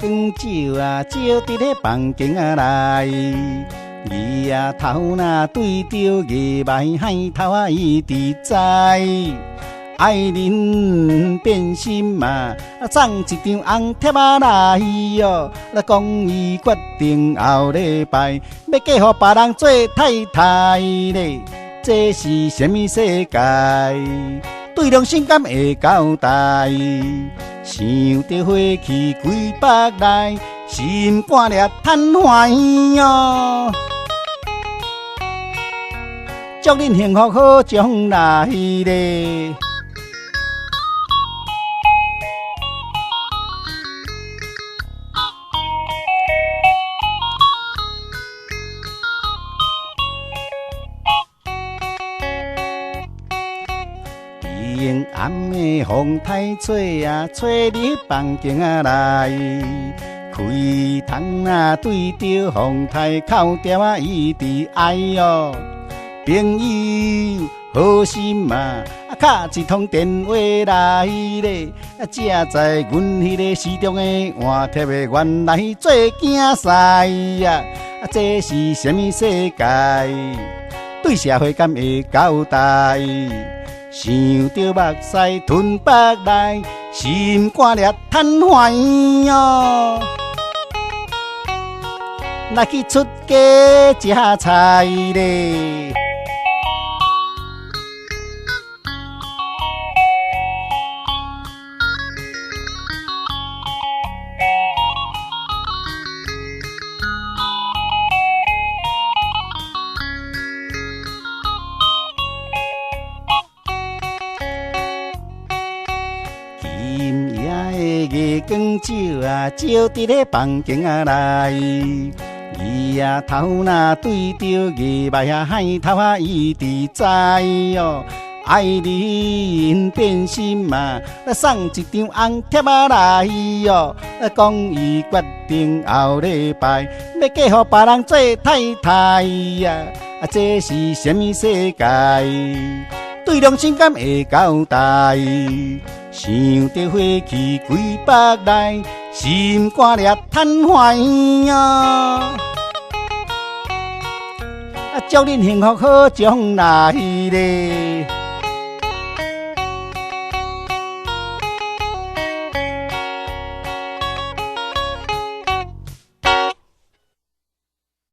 光照啊，照伫咧房间啊内。伊啊头若对着月眉海头啊，伊伫知。爱人变心嘛，送一张红贴仔来哟。讲伊决定后礼拜要嫁予别人做太太咧，这是什么世界？对良心敢会交代？想着花去几百来，心肝掠叹欢喜哟。祝恁幸福好将来咧！平暗的风太吹啊，吹入房间啊内。开窗啊，对着风台口条啊，伊伫哀哟。朋友好心嘛，敲一通电话来咧，才知阮迄个市中的换贴的原来做囝婿呀，这是什么世界？对社会敢会交代？想着目屎吞腹内，心肝掠叹欢喜哟。若去出家食菜咧。今夜的月光照啊，照伫咧房间啊内。伊啊头若对着月眉啊海头啊，伊伫知哟。爱人变心嘛，送一张红贴仔来哟。讲伊决定后礼拜要嫁予别人做太太呀，这是什么世界？对良心敢会交代？想着花去几百来，心肝掠叹欢喜哟。祝恁幸福好将来咧！